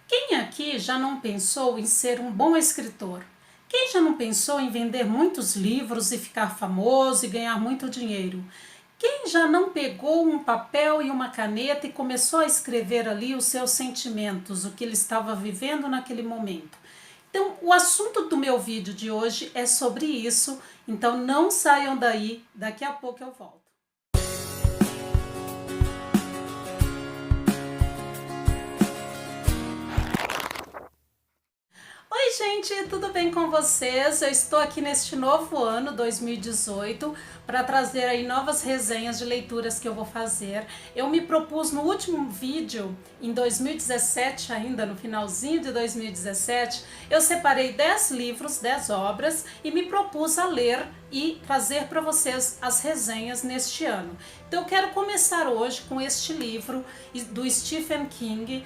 Quem aqui já não pensou em ser um bom escritor? Quem já não pensou em vender muitos livros e ficar famoso e ganhar muito dinheiro? Quem já não pegou um papel e uma caneta e começou a escrever ali os seus sentimentos, o que ele estava vivendo naquele momento? Então, o assunto do meu vídeo de hoje é sobre isso, então não saiam daí, daqui a pouco eu volto. Oi gente, tudo bem com vocês? Eu estou aqui neste novo ano, 2018, para trazer aí novas resenhas de leituras que eu vou fazer. Eu me propus no último vídeo, em 2017 ainda, no finalzinho de 2017, eu separei 10 livros, 10 obras e me propus a ler e trazer para vocês as resenhas neste ano. Então eu quero começar hoje com este livro do Stephen King,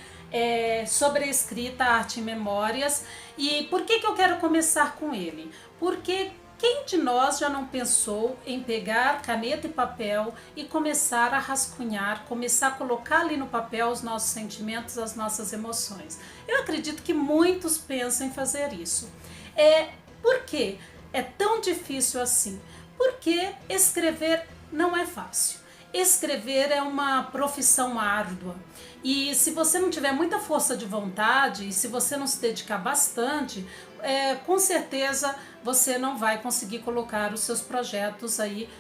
sobre a escrita, arte e memórias. E por que eu quero começar com ele? Porque quem de nós já não pensou em pegar caneta e papel e começar a rascunhar, começar a colocar ali no papel os nossos sentimentos, as nossas emoções? Eu acredito que muitos pensam em fazer isso. Por que é tão difícil assim? Porque escrever não é fácil. Escrever é uma profissão árdua e se você não tiver muita força de vontade e se você não se dedicar bastante, com certeza você não vai conseguir colocar os seus projetos aí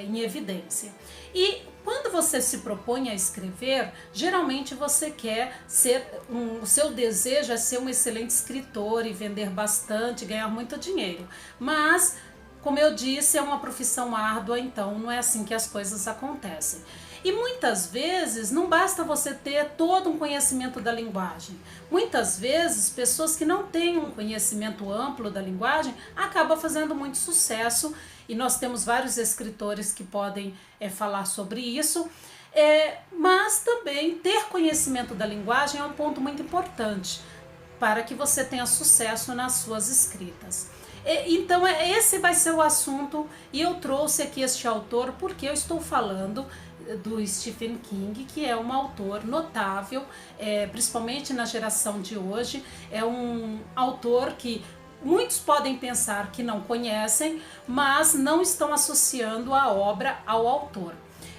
em evidência. E quando você se propõe a escrever, geralmente você quer ser, o seu desejo é ser um excelente escritor e vender bastante, ganhar muito dinheiro, mas como eu disse, é uma profissão árdua, então não é assim que as coisas acontecem. E muitas vezes não basta você ter todo um conhecimento da linguagem. Muitas vezes pessoas que não têm um conhecimento amplo da linguagem acabam fazendo muito sucesso e nós temos vários escritores que podem falar sobre isso. Mas também ter conhecimento da linguagem é um ponto muito importante para que você tenha sucesso nas suas escritas. Então esse vai ser o assunto e eu trouxe aqui este autor porque eu estou falando do Stephen King, que é um autor notável, principalmente na geração de hoje. É um autor que muitos podem pensar que não conhecem, mas não estão associando a obra ao autor.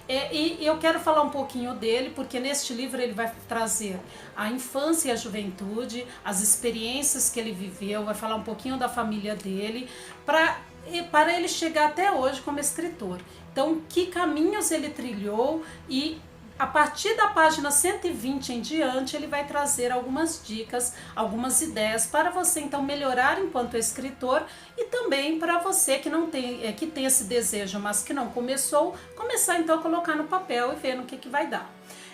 E eu quero falar um pouquinho dele, porque neste livro ele vai trazer a infância e a juventude, as experiências que ele viveu, vai falar um pouquinho da família dele, para ele chegar até hoje como escritor. Então, que caminhos ele trilhou e a partir da página 120 em diante, ele vai trazer algumas dicas, algumas ideias para você então melhorar enquanto escritor e também para você que não tem, que tem esse desejo, mas que não começou, começar então a colocar no papel e ver no que vai dar.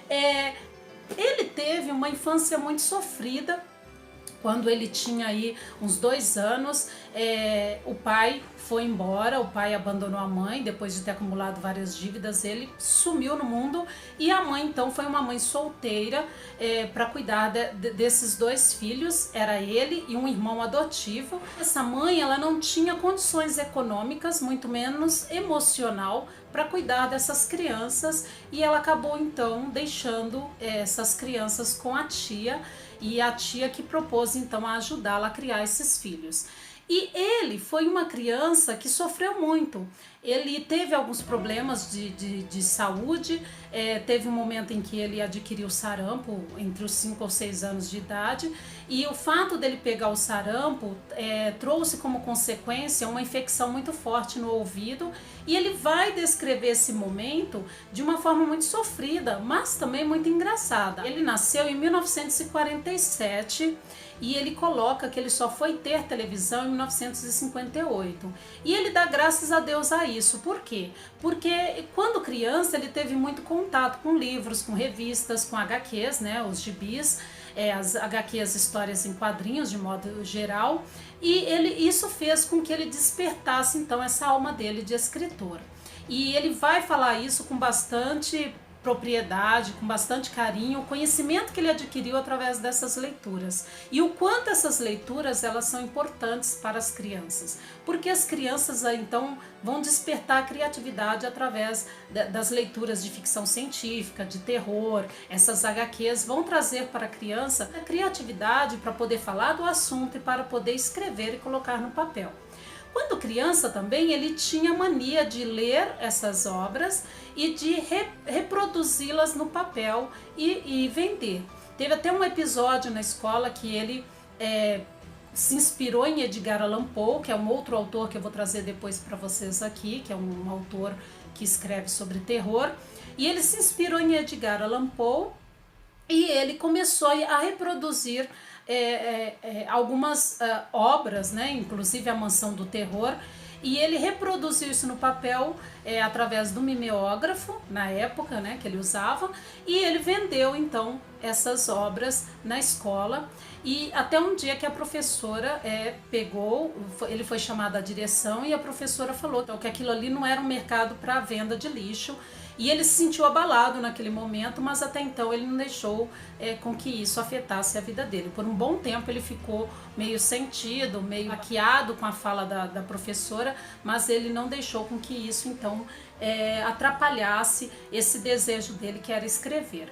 Ele teve uma infância muito sofrida. Quando ele tinha aí uns 2 anos, o pai foi embora, o pai abandonou a mãe, depois de ter acumulado várias dívidas, ele sumiu no mundo e a mãe então foi uma mãe solteira para cuidar desses 2 filhos, era ele e um irmão adotivo. Essa mãe, ela não tinha condições econômicas, muito menos emocional, para cuidar dessas crianças e ela acabou então deixando essas crianças com a tia, e a tia que propôs então a ajudá-la a criar esses filhos. E ele foi uma criança que sofreu muito. Ele teve alguns problemas de saúde, teve um momento em que ele adquiriu sarampo entre os 5 ou 6 anos de idade, e o fato dele pegar o sarampo trouxe como consequência uma infecção muito forte no ouvido, e ele vai descrever esse momento de uma forma muito sofrida, mas também muito engraçada. Ele nasceu em 1947 e ele coloca que ele só foi ter televisão em 1958. E ele dá graças a Deus a isso. Por quê? Porque quando criança ele teve muito contato com livros, com revistas, com HQs, né, os gibis, as HQs, histórias em quadrinhos de modo geral, e isso fez com que ele despertasse então essa alma dele de escritor. E ele vai falar isso com bastante propriedade, com bastante carinho, o conhecimento que ele adquiriu através dessas leituras. E o quanto essas leituras elas são importantes para as crianças. Porque as crianças então vão despertar a criatividade através das leituras de ficção científica, de terror. Essas HQs vão trazer para a criança a criatividade para poder falar do assunto e para poder escrever e colocar no papel. Quando criança também ele tinha mania de ler essas obras e de reproduzi-las no papel e vender. Teve até um episódio na escola que ele se inspirou em Edgar Allan Poe, que é um outro autor que eu vou trazer depois para vocês aqui, que é um autor que escreve sobre terror, e ele se inspirou em Edgar Allan Poe e ele começou a reproduzir algumas obras, né, inclusive A Mansão do Terror, e ele reproduziu isso no papel através do mimeógrafo, na época, né, que ele usava, e ele vendeu então essas obras na escola, e até um dia que a professora pegou, ele foi chamado à direção e a professora falou então, que aquilo ali não era um mercado para venda de lixo, e ele se sentiu abalado naquele momento, mas até então ele não deixou com que isso afetasse a vida dele. Por um bom tempo ele ficou meio sentido, meio maquiado com a fala da professora, mas ele não deixou com que isso então atrapalhasse esse desejo dele, que era escrever.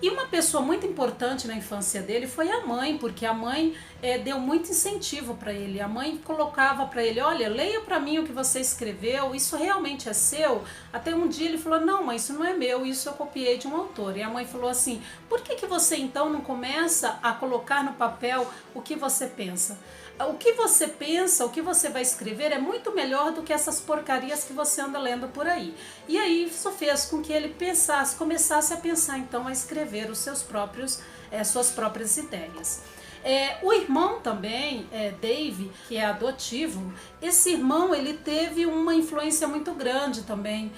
E uma pessoa muito importante na infância dele foi a mãe, porque a mãe deu muito incentivo para ele. A mãe colocava para ele, olha, leia para mim o que você escreveu, isso realmente é seu? Até um dia ele falou, não mãe, isso não é meu, isso eu copiei de um autor. E a mãe falou assim, por que você então não começa a colocar no papel o que você pensa? O que você pensa, o que você vai escrever é muito melhor do que essas porcarias que você anda lendo por aí. E aí isso fez com que ele começasse a pensar então a escrever suas próprias ideias. O irmão também, Dave, que é adotivo, esse irmão ele teve uma influência muito grande também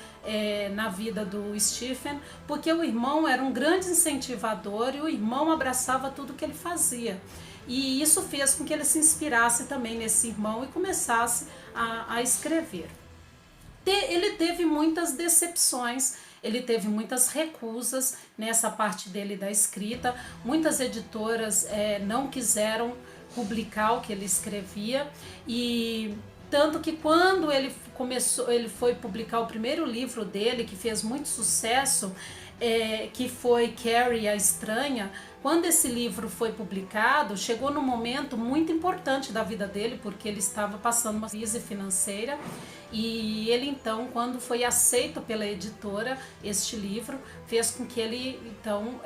na vida do Stephen, porque o irmão era um grande incentivador e o irmão abraçava tudo que ele fazia. E isso fez com que ele se inspirasse também nesse irmão e começasse a escrever. Ele teve muitas decepções, ele teve muitas recusas nessa parte dele da escrita. Muitas editoras não quiseram publicar o que ele escrevia, e tanto que quando ele foi publicar o primeiro livro dele, que fez muito sucesso, que foi Carrie a Estranha. Quando esse livro foi publicado, chegou num momento muito importante da vida dele, porque ele estava passando uma crise financeira, e ele então, quando foi aceito pela editora, este livro fez com que ele então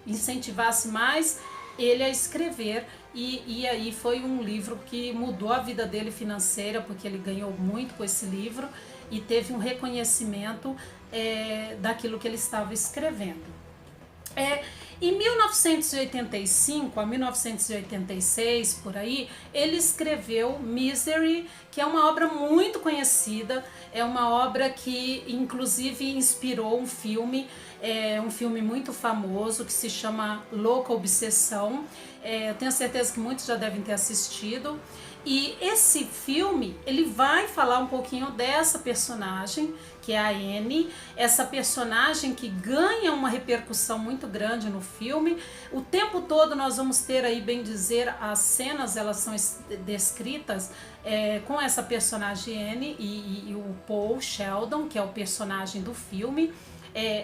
incentivasse mais ele a escrever, e aí foi um livro que mudou a vida dele financeira, porque ele ganhou muito com esse livro e teve um reconhecimento daquilo que ele estava escrevendo. Em 1985 a 1986, por aí, ele escreveu Misery, que é uma obra muito conhecida, é uma obra que inclusive inspirou um filme muito famoso que se chama Louca Obsessão. Eu tenho certeza que muitos já devem ter assistido. E esse filme, ele vai falar um pouquinho dessa personagem, que é a Annie, essa personagem que ganha uma repercussão muito grande no filme. O tempo todo nós vamos ter aí, bem dizer, as cenas, elas são descritas com essa personagem Annie e o Paul Sheldon, que é o personagem do filme.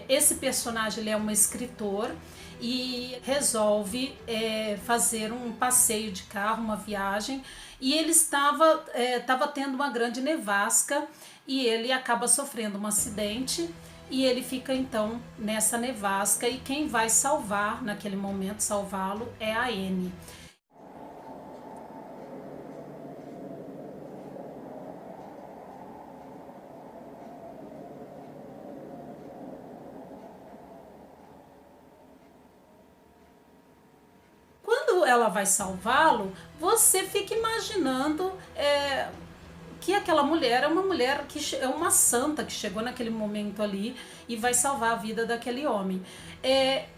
Esse personagem ele é um escritor e resolve fazer um passeio de carro, uma viagem, e ele estava tendo uma grande nevasca e ele acaba sofrendo um acidente e ele fica então nessa nevasca, e quem vai salvar naquele momento, salvá-lo, é a Annie. Ela vai salvá-lo, você fica imaginando que aquela mulher é uma mulher que é uma santa, que chegou naquele momento ali e vai salvar a vida daquele homem.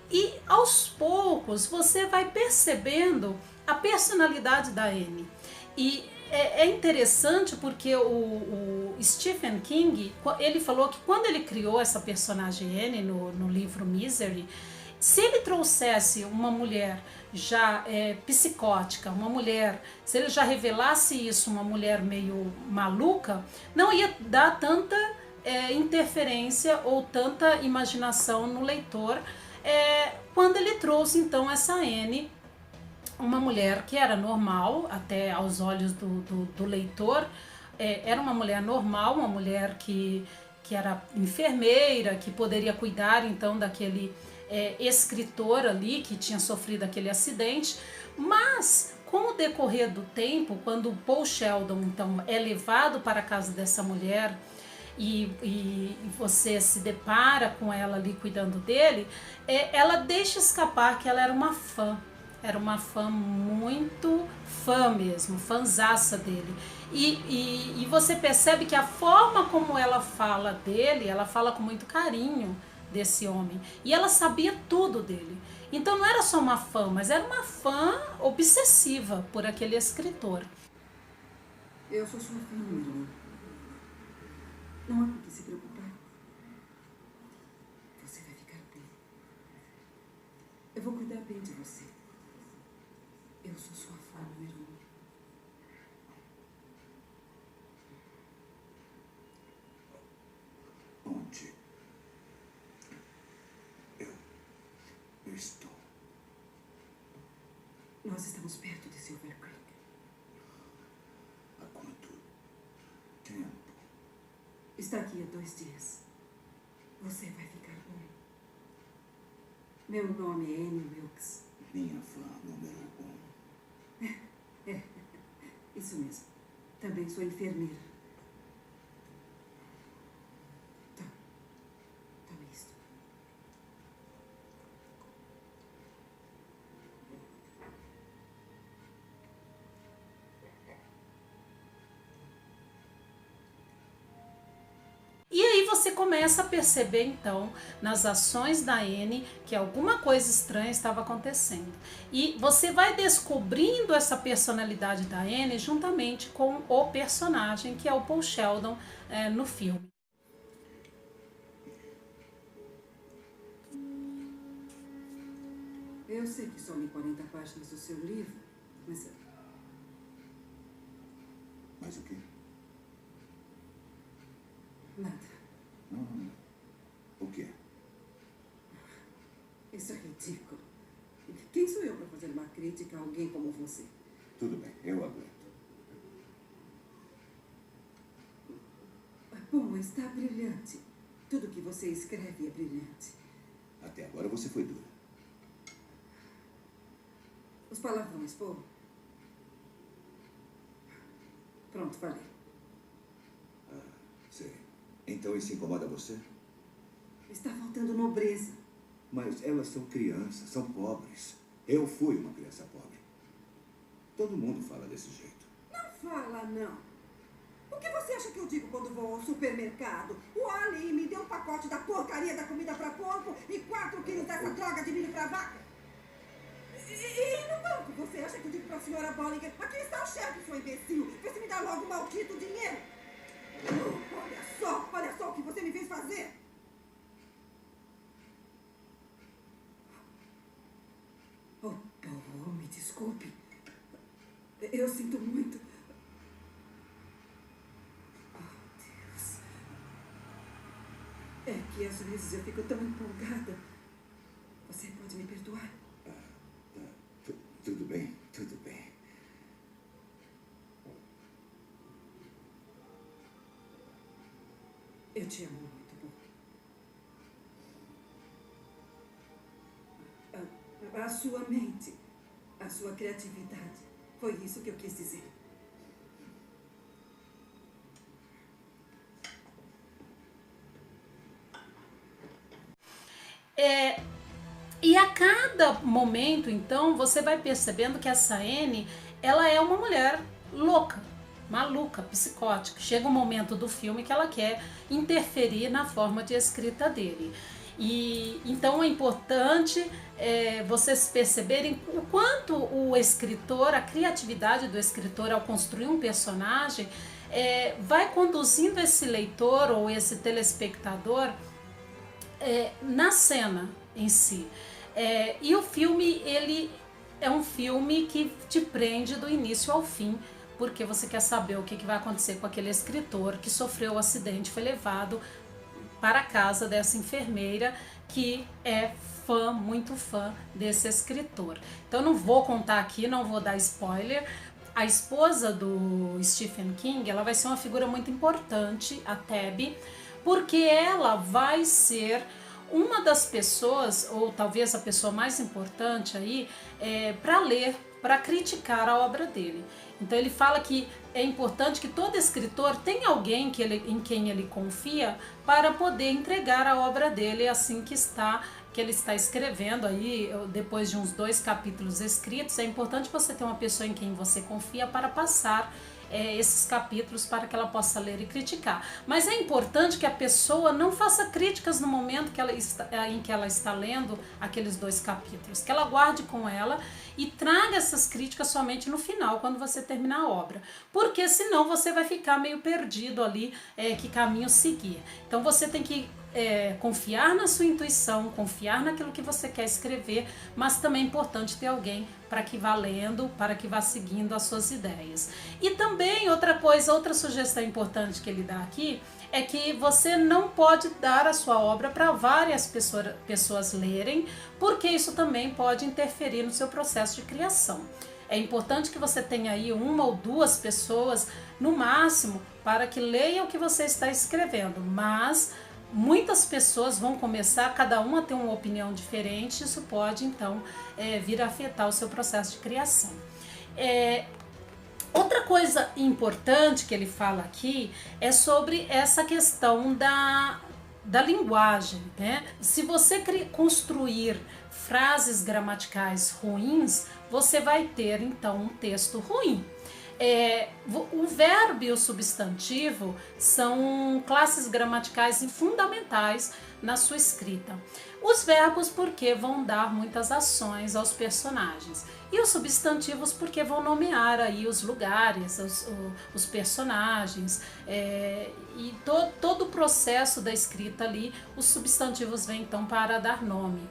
E aos poucos você vai percebendo a personalidade da Annie. E é interessante porque o Stephen King, ele falou que quando ele criou essa personagem Anne no livro Misery, se ele trouxesse uma mulher já psicótica, uma mulher, se ele já revelasse isso, uma mulher meio maluca, não ia dar tanta interferência ou tanta imaginação no leitor, quando ele trouxe então essa Anne, uma mulher que era normal, até aos olhos do leitor, era uma mulher normal, uma mulher que era enfermeira, que poderia cuidar então daquele escritor ali que tinha sofrido aquele acidente, mas com o decorrer do tempo, quando o Paul Sheldon então é levado para a casa dessa mulher e você se depara com ela ali cuidando dele, ela deixa escapar que ela era uma fã. Era uma fã muito fã mesmo, fãzaça dele. E você percebe que a forma como ela fala dele, ela fala com muito carinho desse homem. E ela sabia tudo dele. Então não era só uma fã, mas era uma fã obsessiva por aquele escritor. Eu sou sua fã número 1. Não há por que se preocupar. Você vai ficar bem. Eu vou cuidar bem de você. Eu sou sua fã número 1. Onde eu estou? Nós estamos perto de Silver Creek. Há quanto tempo? Está aqui há 2 dias. Você vai ficar bem. Meu nome é Annie Wilkes. Minha fã número 1. Isso mesmo. Também sou enfermeira. Tome isto. E aí você começa a perceber então nas ações da Anne que alguma coisa estranha estava acontecendo. E você vai descobrindo essa personalidade da Anne juntamente com o personagem que é o Paul Sheldon no filme. Eu sei que some 40 páginas do seu livro, mas... Mas o quê? Nada. Não. O quê? Isso é ridículo. Quem sou eu para fazer uma crítica a alguém como você? Tudo bem, eu aguento. Bom, está brilhante. Tudo que você escreve é brilhante. Até agora você foi dura. Os palavrões, pô. Pronto, falei. Sei. Então isso incomoda você? Está faltando nobreza. Mas elas são crianças, são pobres. Eu fui uma criança pobre. Todo mundo fala desse jeito. Não fala, não. O que você acha que eu digo quando vou ao supermercado? O Ali me deu um pacote da porcaria da comida para porco e 4 quilos dessa droga de milho para vaca. E no banco, você acha que eu digo para a senhora Bollinger? Aqui está o chefe, seu imbecil. Vê se me dá logo o maldito dinheiro. Olha só o que você me fez fazer. Oh, me desculpe. Eu sinto muito. Oh, Deus. É que às vezes eu fico tão empolgada. Você pode me perdoar? Tudo bem, tudo bem. Eu te amo muito, bom. A sua mente, a sua criatividade. Foi isso que eu quis dizer. E a cada momento, então, você vai percebendo que essa Anne, ela é uma mulher louca, maluca, psicótica. Chega um momento do filme que ela quer interferir na forma de escrita dele. E então é importante vocês perceberem o quanto o escritor, a criatividade do escritor ao construir um personagem vai conduzindo esse leitor ou esse telespectador na cena em si. E o filme, ele é um filme que te prende do início ao fim, porque você quer saber o que vai acontecer com aquele escritor que sofreu o acidente, foi levado para a casa dessa enfermeira que é fã, muito fã desse escritor. Então eu não vou contar aqui, não vou dar spoiler. A esposa do Stephen King, ela vai ser uma figura muito importante, a Tabby, porque ela vai ser uma das pessoas, ou talvez a pessoa mais importante aí, para ler, para criticar a obra dele. Então ele fala que é importante que todo escritor tenha alguém em quem ele confia para poder entregar a obra dele assim que ele está escrevendo aí, depois de uns 2 capítulos escritos. É importante você ter uma pessoa em quem você confia para passar esses capítulos para que ela possa ler e criticar. Mas é importante que a pessoa não faça críticas no momento em que ela está lendo aqueles 2 capítulos, que ela guarde com ela e traga essas críticas somente no final, quando você terminar a obra, porque senão você vai ficar meio perdido ali, que caminho seguir. Então você tem que confiar na sua intuição, confiar naquilo que você quer escrever, mas também é importante ter alguém para que vá lendo, para que vá seguindo as suas ideias. E também outra sugestão importante que ele dá aqui é que você não pode dar a sua obra para várias pessoas lerem, porque isso também pode interferir no seu processo de criação. É importante que você tenha aí 1 ou 2 pessoas, no máximo, para que leiam o que você está escrevendo, mas muitas pessoas vão começar, cada uma a ter uma opinião diferente, isso pode então vir a afetar o seu processo de criação. Outra coisa importante que ele fala aqui é sobre essa questão da linguagem, né? Se você construir frases gramaticais ruins, você vai ter então um texto ruim. O verbo e o substantivo são classes gramaticais fundamentais na sua escrita. Os verbos porque vão dar muitas ações aos personagens, e os substantivos porque vão nomear aí os lugares, os personagens, e todo o processo da escrita ali, os substantivos vêm então para dar nome.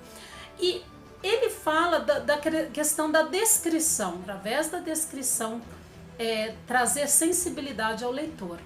E ele fala da questão da descrição, através da descrição trazer sensibilidade ao leitor.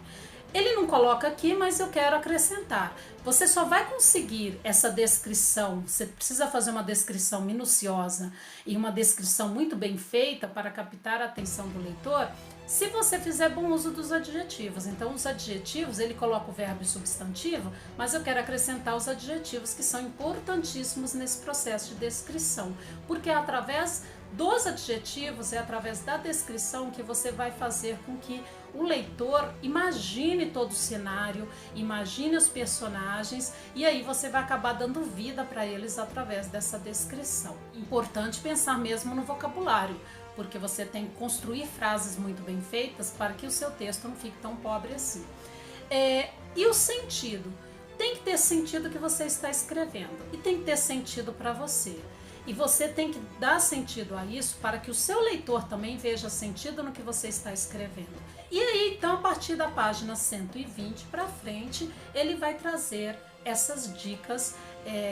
Ele não coloca aqui, mas eu quero acrescentar. Você só vai conseguir essa descrição, você precisa fazer uma descrição minuciosa e uma descrição muito bem feita para captar a atenção do leitor, se você fizer bom uso dos adjetivos. Então os adjetivos, ele coloca o verbo e o substantivo, mas eu quero acrescentar os adjetivos que são importantíssimos nesse processo de descrição, porque é através dos adjetivos, é através da descrição que você vai fazer com que o leitor imagine todo o cenário, imagine os personagens, e aí você vai acabar dando vida para eles através dessa descrição. Importante pensar mesmo no vocabulário, porque você tem que construir frases muito bem feitas para que o seu texto não fique tão pobre assim. E o sentido? Tem que ter sentido que você está escrevendo, e tem que ter sentido para você. E você tem que dar sentido a isso para que o seu leitor também veja sentido no que você está escrevendo. E aí, então, a partir da página 120 para frente, ele vai trazer essas dicas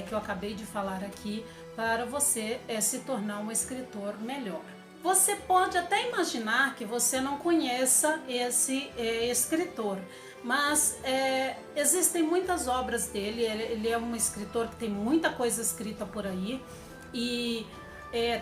que eu acabei de falar aqui para você se tornar um escritor melhor. Você pode até imaginar que você não conheça esse escritor, mas existem muitas obras dele. Ele é um escritor que tem muita coisa escrita por aí. E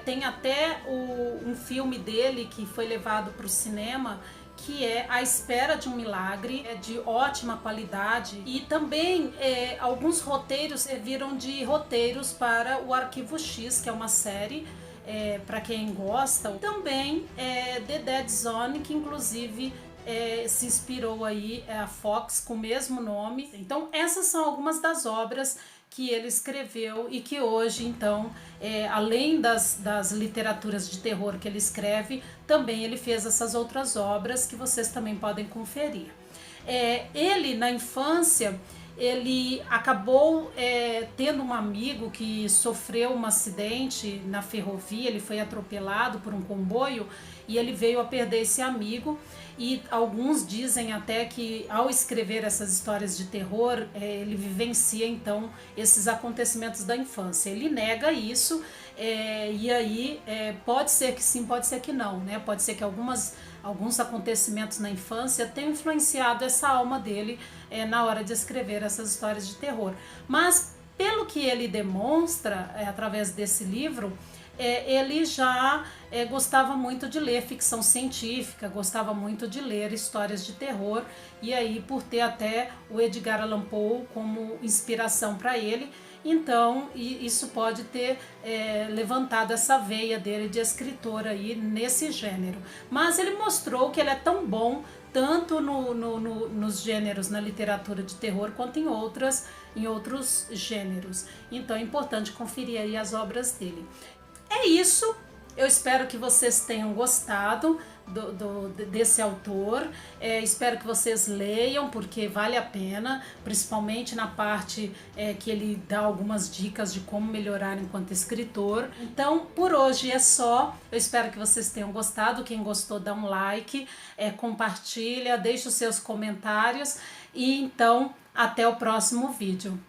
tem até um filme dele que foi levado para o cinema, que é A Espera de um Milagre, de ótima qualidade. E também alguns roteiros serviram de roteiros para o Arquivo X, que é uma série, para quem gosta. Também The Dead Zone, que inclusive se inspirou aí a Fox com o mesmo nome. Então essas são algumas das obras que ele escreveu e que hoje, então, além das literaturas de terror que ele escreve, também ele fez essas outras obras que vocês também podem conferir. Ele, na infância, ele acabou tendo um amigo que sofreu um acidente na ferrovia, ele foi atropelado por um comboio e ele veio a perder esse amigo. E alguns dizem até que ao escrever essas histórias de terror, ele vivencia então esses acontecimentos da infância. Ele nega isso, e aí pode ser que sim, pode ser que não, né? Pode ser que alguns acontecimentos na infância tenham influenciado essa alma dele na hora de escrever essas histórias de terror. Mas pelo que ele demonstra através desse livro, ele já gostava muito de ler ficção científica, gostava muito de ler histórias de terror, e aí por ter até o Edgar Allan Poe como inspiração para ele, então isso pode ter levantado essa veia dele de escritor aí nesse gênero. Mas ele mostrou que ele é tão bom tanto nos gêneros, na literatura de terror, quanto em outros gêneros. Então é importante conferir aí as obras dele. É isso, eu espero que vocês tenham gostado desse autor, espero que vocês leiam, porque vale a pena, principalmente na parte que ele dá algumas dicas de como melhorar enquanto escritor. Então, por hoje é só, eu espero que vocês tenham gostado. Quem gostou, dá um like, compartilha, deixa os seus comentários, e então, até o próximo vídeo.